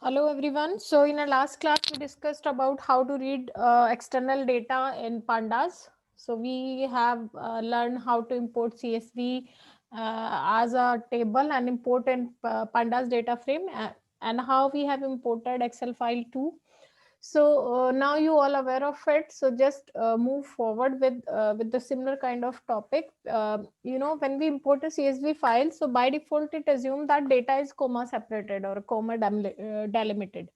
Hello everyone. So in our last class we discussed about how to read external data in pandas. So we have learned how to import CSV as a table and import in pandas data frame, and how we have imported Excel file too. So now you all aware of it, so just move forward with the similar kind of topic. When we import a CSV file, so by default it assumes that data is comma separated or comma delimited.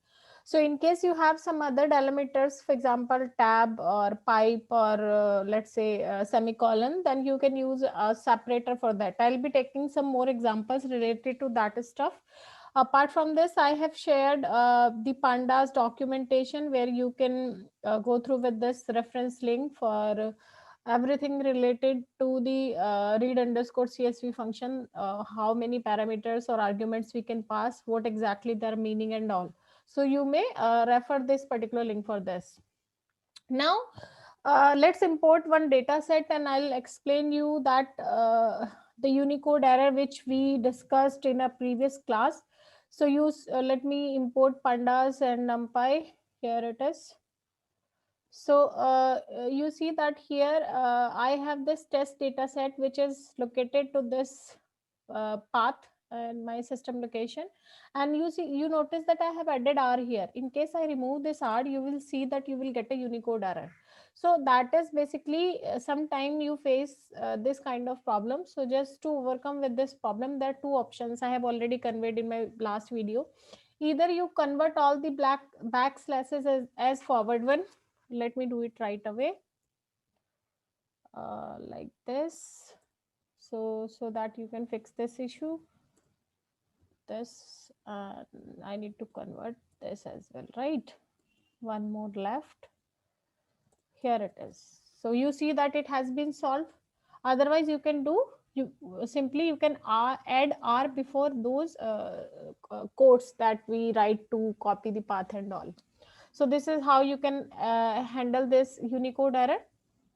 So in case you have some other delimiters, for example tab or pipe or let's say semicolon, then you can use a separator for that. I'll be taking some more examples related to that stuff. Apart from this, I have shared the pandas documentation where you can go through with this reference link for everything related to the read underscore CSV function, how many parameters or arguments we can pass, what exactly their meaning and all. So you may refer this particular link for this. Now let's import one data set, and I'll explain you that the Unicode error which we discussed in a previous class. So let me import pandas and numpy. Here it is. So you see that here I have this test data set which is located to this path and my system location, and you notice that I have added R here. In case I remove this R, you will see that you will get a Unicode error. So that is basically sometime you face this kind of problem. So just to overcome with this problem, there are two options I have already conveyed in my last video. Either you convert all the black backslashes as forward one. Let me do it right away, like this, so that you can fix this issue. This I need to convert this as well, right? One more left. Here it is. So you see that it has been solved. Otherwise you can do, you simply you can add R before those codes that we write to copy the path and all. So this is how you can handle this Unicode error.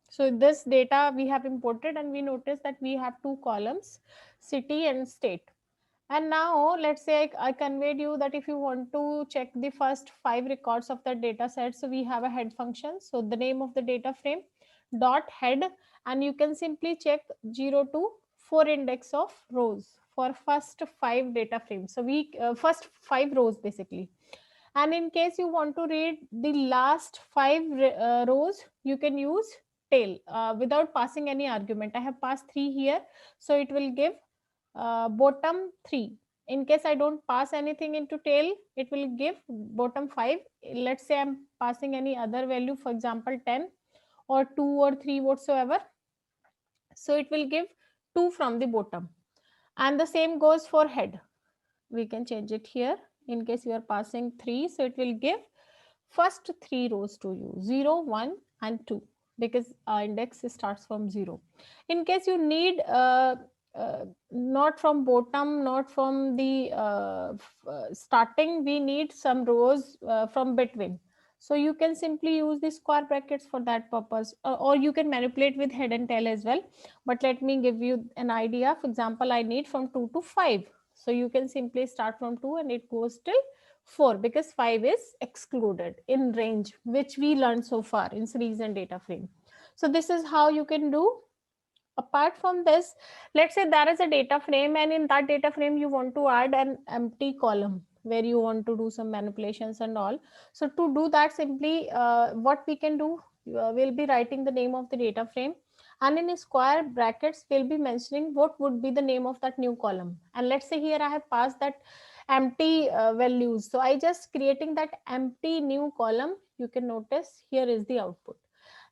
So this data we have imported, and we notice that we have two columns, city and state. And now let's say I conveyed you that if you want to check the first 5 records of the data set, so we have a head function. So the name of the data frame dot head, and you can simply check 0 to 4 index of rows for first 5 data frames. So we first 5 rows basically. And in case you want to read the last 5 rows, you can use tail without passing any argument. I have passed 3 here, so it will give bottom 3. In case I don't pass anything into tail, it will give bottom 5. Let's say I'm passing any other value, for example 10 or 2 or 3 whatsoever, so it will give 2 from the bottom. And the same goes for head. We can change it here. In case you are passing 3, so it will give first 3 rows to you, 0, 1 and 2, because index starts from 0. In case you need not from bottom, not from the starting, we need some rows from between. So you can simply use the square brackets for that purpose, or you can manipulate with head and tail as well. But let me give you an idea. For example, I need from 2 to 5. So you can simply start from 2 and it goes till 4, because 5 is excluded in range, which we learned so far in series and data frame. So this is how you can do. Apart from this, let's say there is a data frame, and in that data frame you want to add an empty column where you want to do some manipulations and all. So to do that, simply what we can do, we'll be writing the name of the data frame, and in square brackets we'll be mentioning what would be the name of that new column. And let's say here I have passed that empty values, so I just creating that empty new column. You can notice here is the output.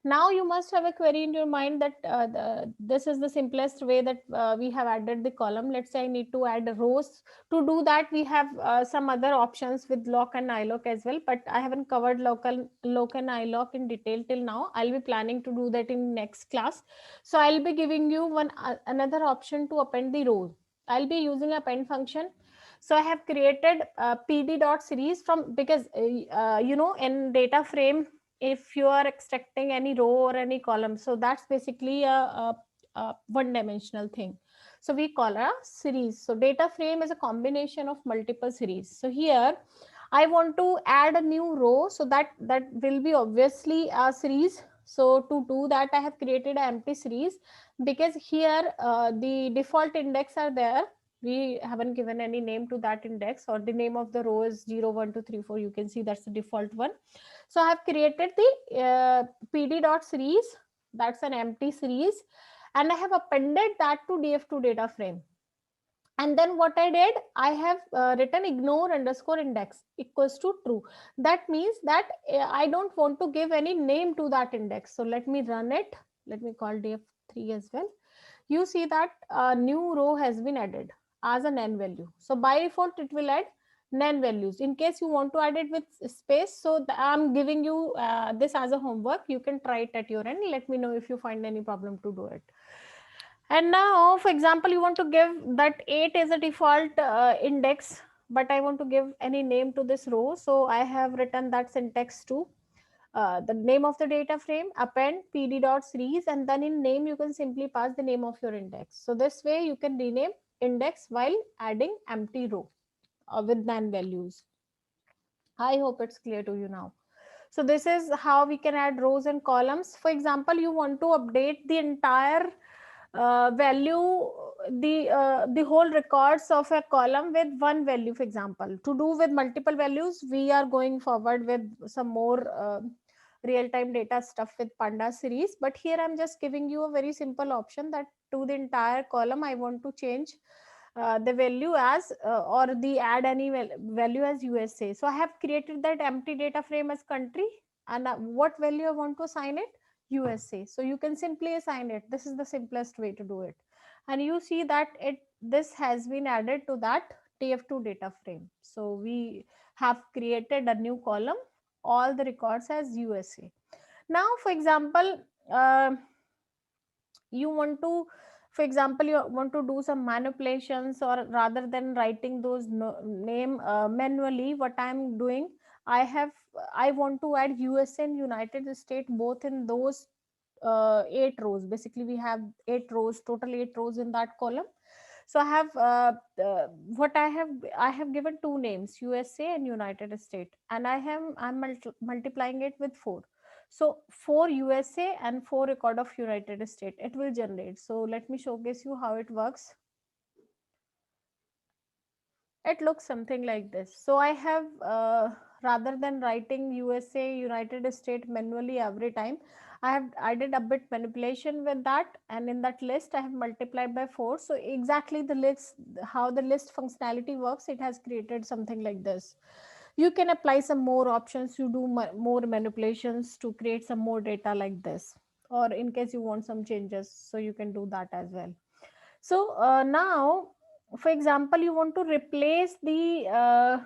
Now you must have a query in your mind that this is the simplest way that we have added the column. Let's say I need to add rows. To do that, we have some other options with lock and ilock as well, but I haven't covered lock and ilock in detail till now. I'll be planning to do that in next class. So I'll be giving you another option to append the row. I'll be using append function. So I have created pd.series from, because in data frame, if you are extracting any row or any column, so that's basically a one dimensional thing. So we call a series. So data frame is a combination of multiple series. So here I want to add a new row, so that will be obviously a series. So to do that, I have created an empty series, because here the default index are there. We haven't given any name to that index, or the name of the row is 0, 1, 2, 3, 4. You can see that's the default one. So I have created the pd.series. That's an empty series, and I have appended that to df2 data frame. And then what I did, I have written ignore underscore index equals to true. That means that I don't want to give any name to that index. So let me run it. Let me call df3 as well. You see that a new row has been added as a nan value. So by default, it will add nan values. In case you want to add it with space, so I'm giving you this as a homework. You can try it at your end. Let me know if you find any problem to do it. And now, for example, you want to give that 8 is a default index, but I want to give any name to this row. So I have written that syntax to the name of the data frame, append pd.series, and then in name you can simply pass the name of your index. So this way you can rename index while adding empty row with nan values. I hope it's clear to you now. So this is how we can add rows and columns. For example, you want to update the entire value, the whole records of a column with one value. For example, to do with multiple values, we are going forward with some more real-time data stuff with Panda series. But here I'm just giving you a very simple option that to the entire column, I want to change the value as or the add any value as USA. So I have created that empty data frame as country, and what value I want to assign it, USA. So you can simply assign it. This is the simplest way to do it. And you see that this has been added to that TF2 data frame. So we have created a new column, all the records as USA. Now, for example, you want to, for example, you want to do some manipulations, or rather than writing those name manually, what I'm doing, I want to add USA and United States both in those 8 rows. Basically we have 8 rows, total 8 rows in that column. So I have what I have given two names, USA and United States, and I'm multiplying it with 4. So 4 USA and 4 record of United States, it will generate. So let me showcase you how it works. It looks something like this. So I have rather than writing USA United States manually every time, I did a bit manipulation with that, and in that list I have multiplied by 4. So exactly the list, how the list functionality works, it has created something like this. You can apply some more options, you do more manipulations to create some more data like this, or in case you want some changes, so you can do that as well. So now, for example, you want to replace the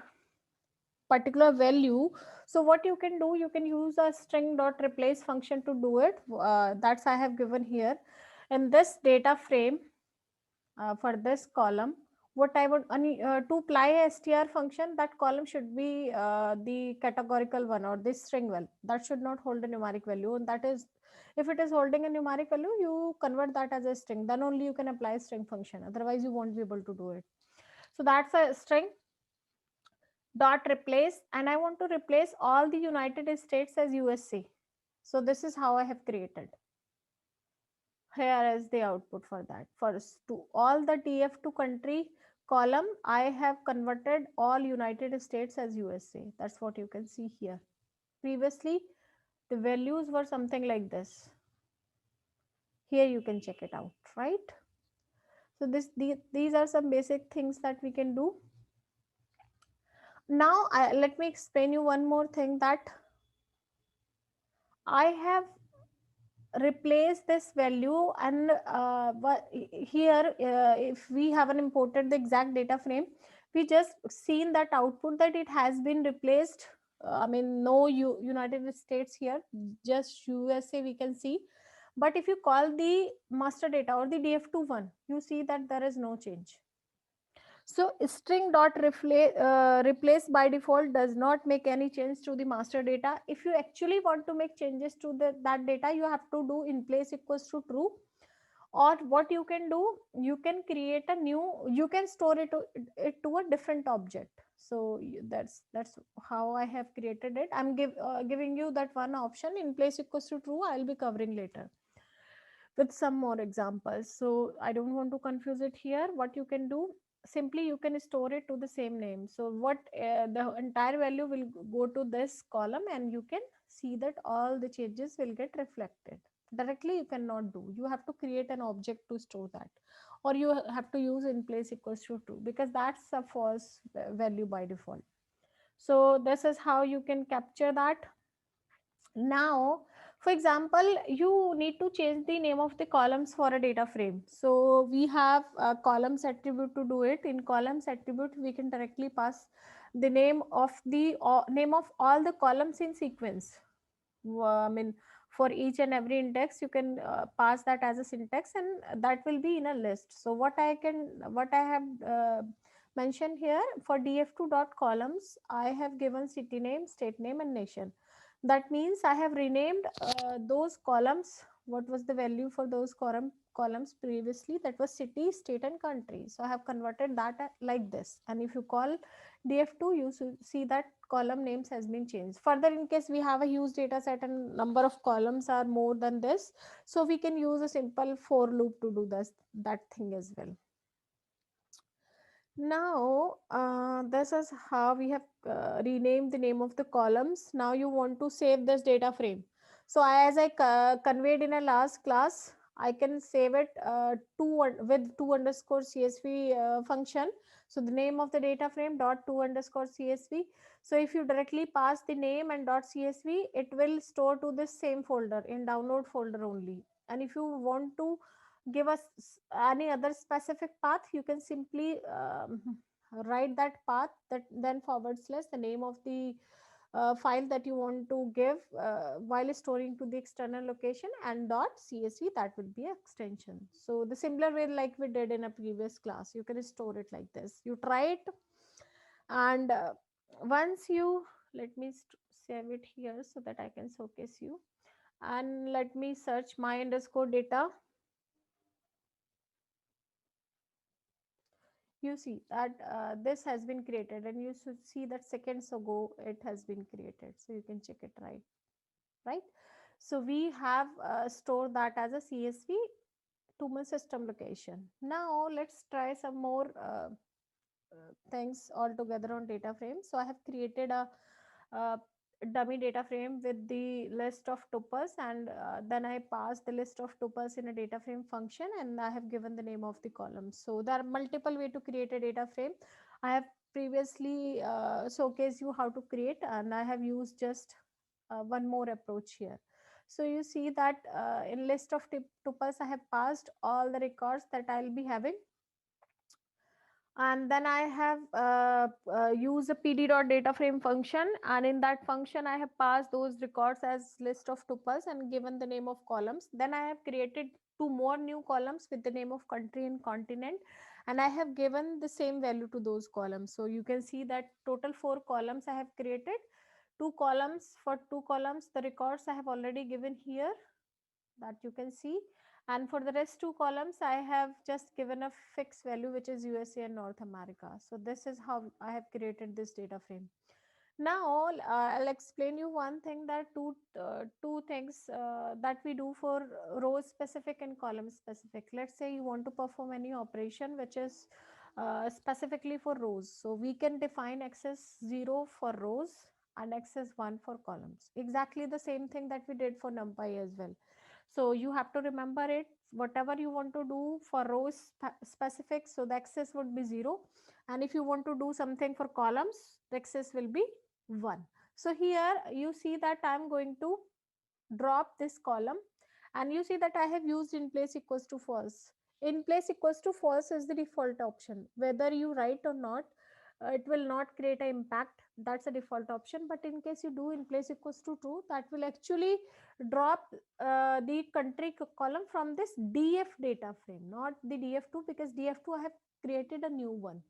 particular value. So what you can do, you can use a string dot replace function to do it. That's I have given here in this data frame for this column. What I would to apply str function, that column should be the categorical one, or this string one. That should not hold a numeric value, and that is, if it is holding a numeric value, you convert that as a string. Then only you can apply string function. Otherwise, you won't be able to do it. So that's a string dot replace, and I want to replace all the United States as USA. So this is how I have created. Here is the output for that. First, to all the TF2 country column, I have converted all United States as USA. That's what you can see here. Previously, the values were something like this. Here you can check it out, right? So these are some basic things that we can do. Now, let me explain you one more thing, that I have replace this value, and here if we haven't imported the exact data frame, we just seen that output that it has been replaced. I mean, no United States here, just USA we can see. But if you call the master data or the df2 one, you see that there is no change. So string dot replace by default does not make any change to the master data. If you actually want to make changes to that data, you have to do in place equals to true, Or what you can do, you can create a new, you can store it to a different object. So that's how I have created it. I'm giving you that one option, in place equals to true. I'll be covering later with some more examples, so I don't want to confuse it here. What you can do, simply you can store it to the same name. So what the entire value will go to this column, and you can see that all the changes will get reflected. Directly you cannot do, you have to create an object to store that, or you have to use in place equals to true, because that's a false value by default. So this is how you can capture that. Now, for example, you need to change the name of the columns for a data frame. So we have a columns attribute to do it. In columns attribute, we can directly pass the name of the name of all the columns in sequence. I mean, for each and every index, you can pass that as a syntax, and that will be in a list. So what I have mentioned here for df2 dot columns, I have given city name, state name, and nation. That means I have renamed those columns. What was the value for those columns previously? That was city, state, and country. So I have converted that like this. And if you call df2, you see that column names has been changed. Further, in case we have a huge data set and number of columns are more than this, so we can use a simple for loop to do that thing as well. Now, this is how we have renamed the name of the columns. Now you want to save this data frame. So as I conveyed in a last class, I can save it with to underscore CSV function. So the name of the data frame dot to underscore CSV. So if you directly pass the name and dot CSV, it will store to this same folder, in download folder only. And if you want to give us any other specific path, you can simply write that path, that then forward slash the name of the file that you want to give while storing to the external location, and dot csv, that will be extension. So the similar way like we did in a previous class, you can store it like this. You try it, and once you, let me save it here so that I can showcase you, and let me search my underscore data. You see that this has been created, and you should see that seconds ago it has been created, so you can check it, right. So we have stored that as a csv to my system location. Now let's try some more things all together on data frame. So I have created a dummy data frame with the list of tuples, and then I pass the list of tuples in a data frame function, and I have given the name of the column. So there are multiple way to create a data frame. I have previously showcased you how to create, and I have used just one more approach here. So you see that in list of tuples, I have passed all the records that I'll be having, and then I have used a pd.data frame function, and in that function I have passed those records as list of tuples and given the name of columns. Then I have created two more new columns with the name of country and continent, and I have given the same value to those columns. So you can see that total 4 columns I have created. Two columns, for two columns the records I have already given here, that you can see, and for the rest two columns I have just given a fixed value, which is USA and North America. So this is how I have created this data frame. Now I'll explain you one thing, that two things that we do for row specific and column specific. Let's say you want to perform any operation which is specifically for rows, so we can define access 0 for rows and access 1 for columns. Exactly the same thing that we did for NumPy as well. So you have to remember it, whatever you want to do for rows specific, so the access would be 0, and if you want to do something for columns, the access will be 1. So here you see that I'm going to drop this column, and you see that I have used in place equals to false. In place equals to false is the default option. Whether you write or not, it will not create an impact. That's a default option. But in case you do in place equals to true, that will actually drop the country column from this df data frame, not the df2, because df2 I have created a new one.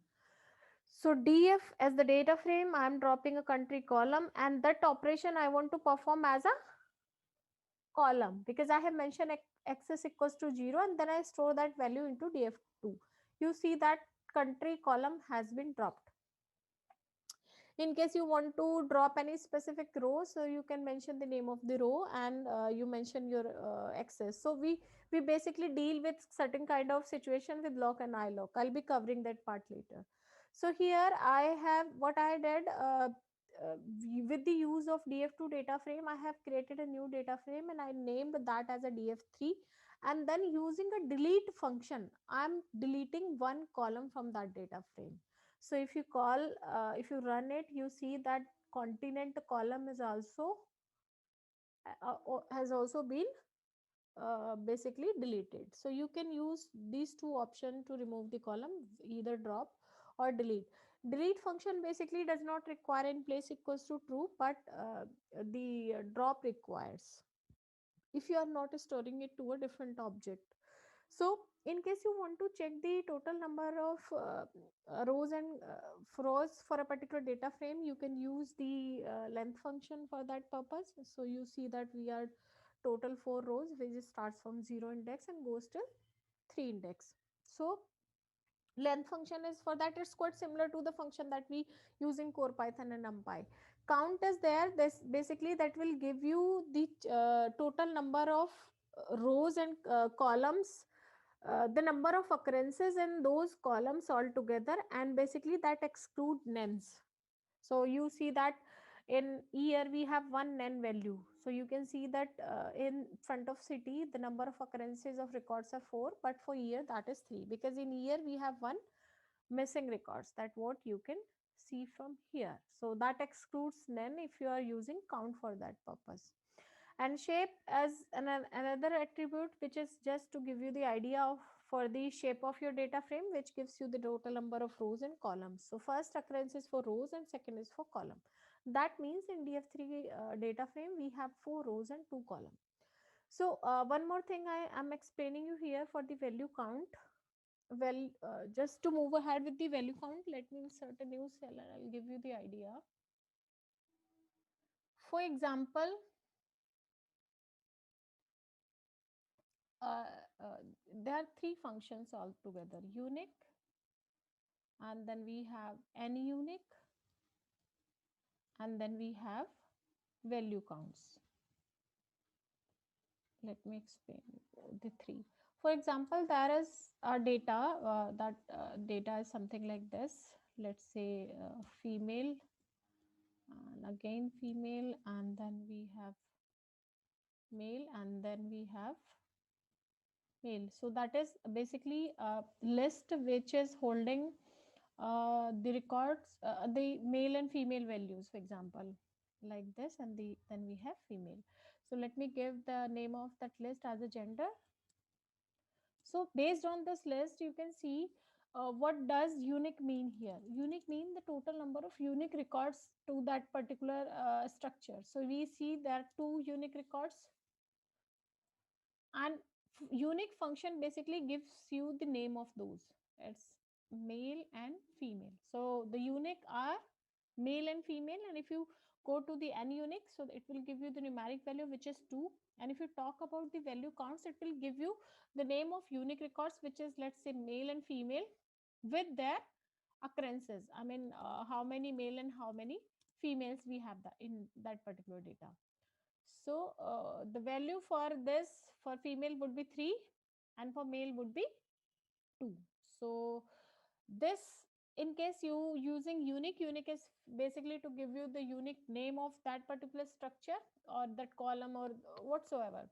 So df as the data frame, I am dropping a country column, and that operation I want to perform as a column, because I have mentioned access equals to 0, and then I store that value into df2. You see that country column has been dropped. In case you want to drop any specific row, so you can mention the name of the row, and you mention your access. So we basically deal with certain kind of situation with lock and iLock. I'll be covering that part later. So here I have what I did, with the use of df2 data frame, I have created a new data frame and I named that as a df3, and then using a delete function, I'm deleting one column from that data frame. So if you call, if you run it, you see that continent column is also has also been basically deleted. So you can use these two options to remove the column, either drop or delete. Delete function basically does not require in place equals to true, but the drop requires if you are not storing it to a different object. So in case you want to check the total number of rows and rows for a particular data frame, you can use the length function for that purpose. So you see that we are total 4 rows, which starts from 0 index and goes till 3 index. So length function is for that, it's quite similar to the function that we use in core python and numpy. Count is there, this basically that will give you the total number of rows and columns, the number of occurrences in those columns altogether, and basically that exclude nens. So you see that in year we have one nen value. So you can see that in front of city the number of occurrences of records are 4, but for year that is 3, because in year we have one missing records, that what you can see from here. So that excludes nen if you are using count for that purpose. And shape as another attribute, which is just to give you the idea of for the shape of your data frame, which gives you the total number of rows and columns. So first occurrence is for rows and second is for column. That means in df3 data frame we have 4 rows and 2 columns. So one more thing I am explaining you here for the value count. Well, just to move ahead with the value count, let me insert a new cell and I'll give you the idea. For example, uh, uh, there are three functions altogether: unique, and then we have any unique, and then we have value counts. Let me explain the three. For example, there is a data, that data is something like this. Let's say female, and again female, and then we have male, and then we have male. So that is basically a list which is holding the records, the male and female values, for example, like this, and then we have female. So let me give the name of that list as a gender. So based on this list, you can see what does unique mean here. Unique mean the total number of unique records to that particular structure. So we see there are two unique records, and unique function basically gives you the name of those. It's male and female. So the unique are male and female, and if you go to the n unique, so it will give you the numeric value, which is 2. And if you talk about the value counts, it will give you the name of unique records, which is, let's say, male and female with their occurrences. I mean, how many male and how many females we have that in that particular data. So the value for this, for female would be 3, and for male would be 2. So this, in case you using unique, unique is basically to give you the unique name of that particular structure or that column or whatsoever.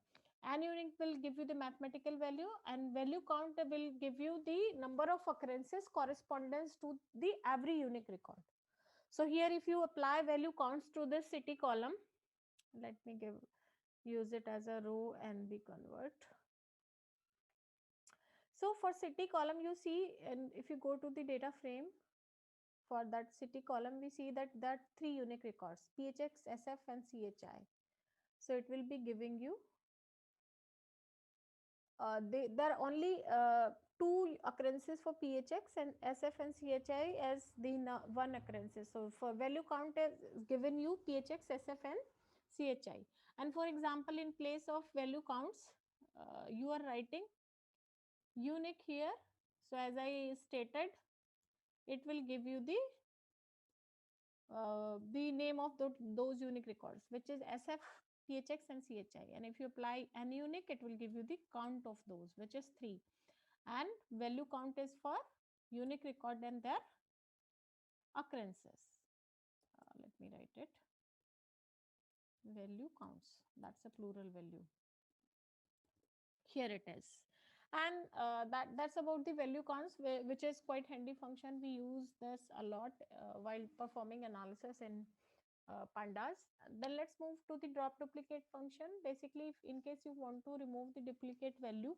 And unique will give you the mathematical value, and value count will give you the number of occurrences correspondence to the every unique record. So here if you apply value counts to this city column, let me use it as a row and we convert. So for city column, you see, and if you go to the data frame for that city column, we see that three unique records: phx, sf, and chi. So it will be giving you there are only two occurrences for phx, and sf and chi as the one occurrences. So for value count is given you phx, sf, and chi. And for example, in place of value counts, you are writing unique here. So as I stated, it will give you the name of those unique records, which is SF, PHX, and CHI. And if you apply n unique, it will give you the count of those, which is 3. And value count is for unique record and their occurrences. Let me write it. Value counts. That's a plural value. Here it is. And that's about the value counts, which is quite handy function. We use this a lot while performing analysis in pandas. Then let's move to the drop duplicate function. Basically, if in case you want to remove the duplicate value,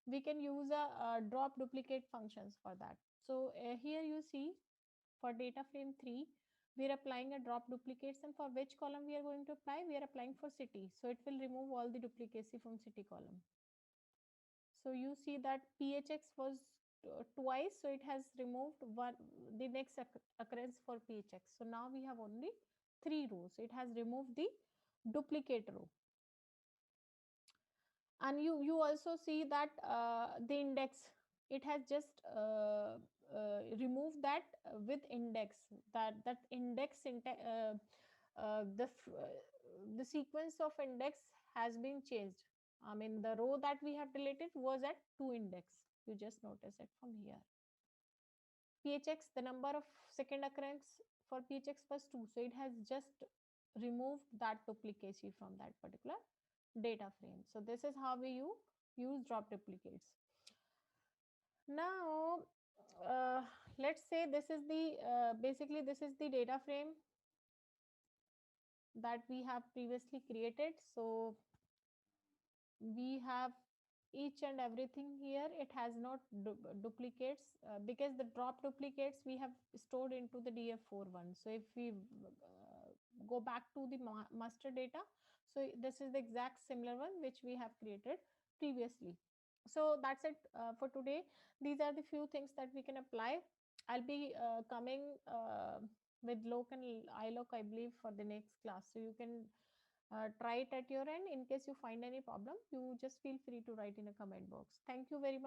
we can use a drop duplicate functions for that. So here you see for data frame 3, we are applying a drop duplicates, and for which column we are going to apply? We are applying for city. So it will remove all the duplicacy from city column. So you see that PHX was twice, so it has removed one, the next occurrence for PHX. So now we have only 3 rows. It has removed the duplicate row. And you also see that the index, it has just removed that with index, that index the sequence of index has been changed. I mean, the row that we have deleted was at 2 index. You just notice it from here. PHX, the number of second occurrence for PHX was 2. So it has just removed that duplicacy from that particular data frame. So this is how we use drop duplicates. Now, let's say this is the basically this is the data frame that we have previously created. So we have each and everything here. It has not duplicates because the drop duplicates we have stored into the df4 one. So if we go back to the master data, so this is the exact similar one which we have created previously. So that's it for today. These are the few things that we can apply. I'll be coming with loc and iloc, I believe, for the next class. So you can try it at your end. In case you find any problem, you just feel free to write in a comment box. Thank you very much.